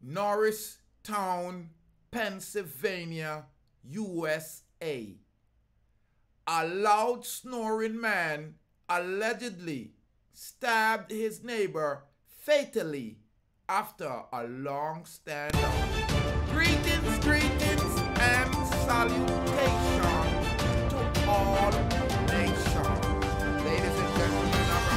Norristown, Pennsylvania, USA. A loud snoring man allegedly stabbed his neighbor fatally after a long standoff. Greetings, greetings, and salutations to all nations. Ladies and gentlemen, I'm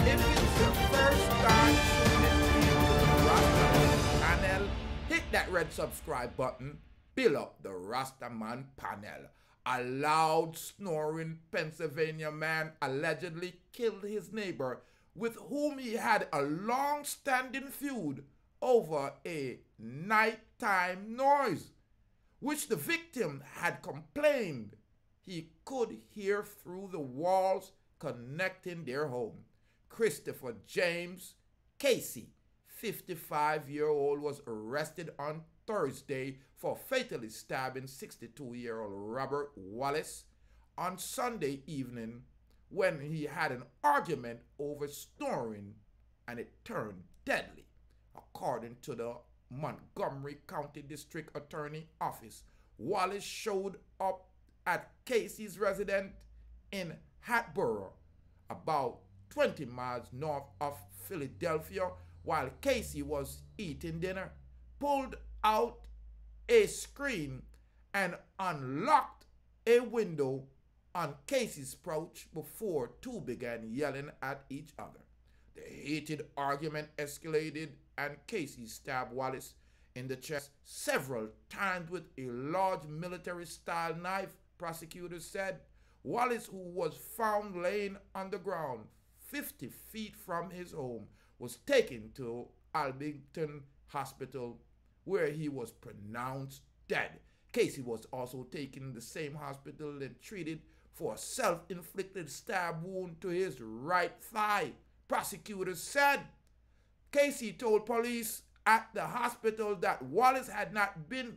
if it's your first time tuning into the Rastafari panel, hit that red subscribe button. Build up the Rastaman panel. A loud snoring Pennsylvania man allegedly killed his neighbor with whom he had a long-standing feud over a nighttime noise, which the victim had complained he could hear through the walls connecting their home. Christopher James Casey, 55-year-old, was arrested on Thursday for fatally stabbing 62-year-old Robert Wallace on Sunday evening when he had an argument over snoring and it turned deadly. According to the Montgomery County District Attorney Office, Wallace showed up at Casey's residence in Hatboro, about 20 miles north of Philadelphia, while Casey was eating dinner, pulled out a screen and unlocked a window on Casey's porch before two began yelling at each other. The heated argument escalated and Casey stabbed Wallace in the chest several times with a large military-style knife, prosecutors said. Wallace, who was found laying on the ground 50 feet from his home, was taken to Albington Hospital where he was pronounced dead. Casey was also taken to the same hospital and treated for a self-inflicted stab wound to his right thigh, prosecutors said. Casey told police at the hospital that Wallace had not been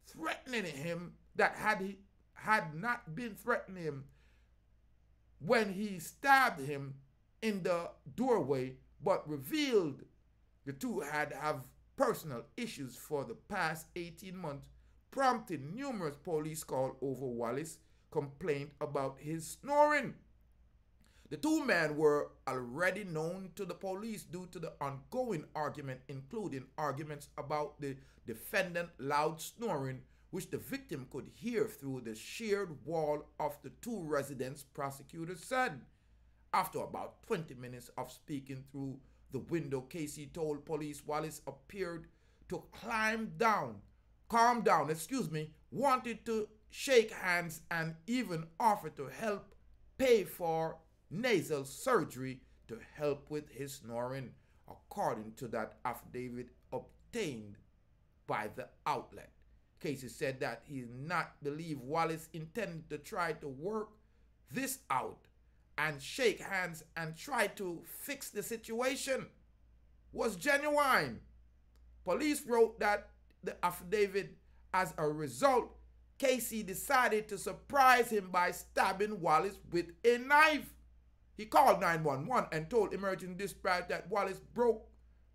threatening him, had not been threatening him when he stabbed him in the doorway, but revealed the two had personal issues for the past 18 months, prompting numerous police calls over Wallace complaint about his snoring. The two men were already known to the police due to the ongoing argument, including arguments about the defendant's loud snoring, which the victim could hear through the shared wall of the two residents, prosecutors said. After about 20 minutes of speaking through the window, Casey told police Wallace appeared to calm down, wanted to shake hands and even offered to help pay for nasal surgery to help with his snoring, according to that affidavit obtained by the outlet. Casey said that he did not believe Wallace intended to try to work this out and shake hands and try to fix the situation was genuine. Police wrote that the affidavit. As a result, Casey decided to surprise him by stabbing Wallace with a knife. He called 911 and told emergency dispatch that Wallace broke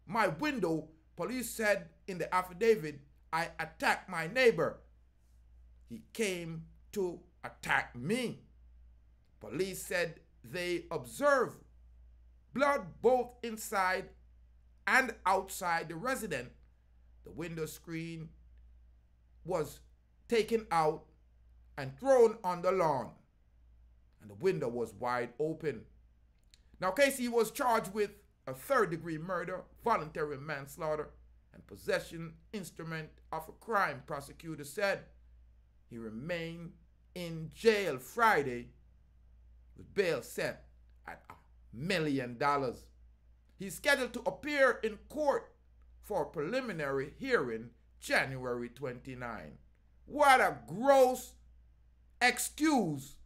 my window. Police said in the affidavit, I attacked my neighbor. He came to attack me. Police said they observed blood both inside and outside the residence. The window screen was taken out and thrown on the lawn, and the window was wide open. Now, Casey was charged with a third-degree murder, voluntary manslaughter, and possession instrument of a crime, prosecutors said. He remained in jail Friday with bail set at $1 million. He's scheduled to appear in court for a preliminary hearing January 29. What a gross excuse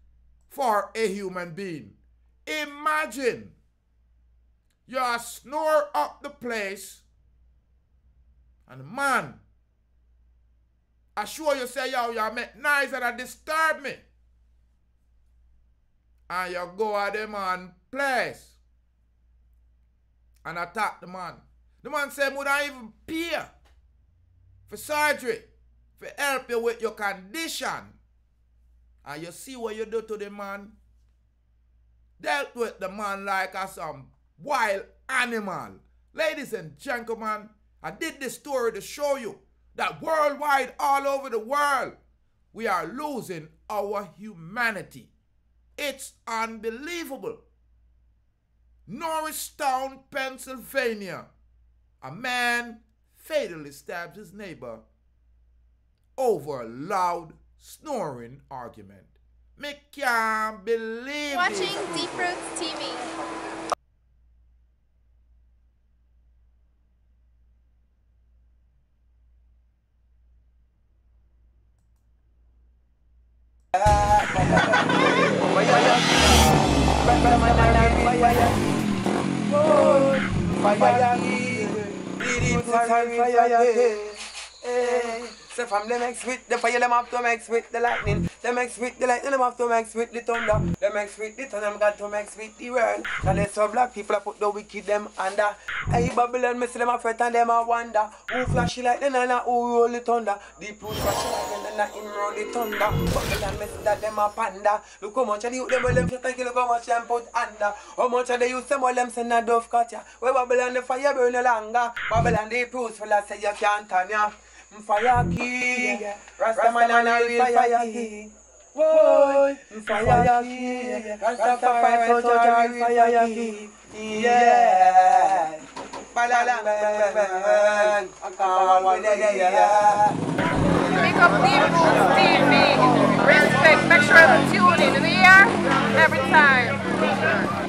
for a human being. Imagine you snore up the place and man, I sure you say, yo, you make noise and disturb me. And you go at the man place and attack the man. The man said, would I even pay for surgery, for help you with your condition? And you see what you do to the man? Dealt with the man like a some wild animal. Ladies and gentlemen, I did this story to show you that worldwide, all over the world, we are losing our humanity. It's unbelievable. Norristown, Pennsylvania. A man fatally stabs his neighbor over a loud snoring argument. Me can't believe Watching this. Deep Roots TV. So from them mix with the fire, them have to mix with the lightning. Them mix with the lightning, them have to mix with the thunder. Them mix with the thunder, them got to mix with the world. And they so black people I put the wicked them under. Hey Babylon, me see them a fret and them a wonder. Who flashy like them and who roll the thunder. Deep root flashy like them and him roll the thunder. Babylon, me see that them a panda. Look how much of the youth them well them fret and kill, look how much them put under. How much of the youth them well them send a dove cut ya. Where Babylon the fire burn no longer. Babylon the proofs full of say you can't turn ya. Fire king, Rastaman and a real fire king. Whoa, fire king, Rastafari soldier and fire king. Yeah, balalang bang, Pick up Deep Roots TV. Respect, make sure to tune in. You hear? Every time.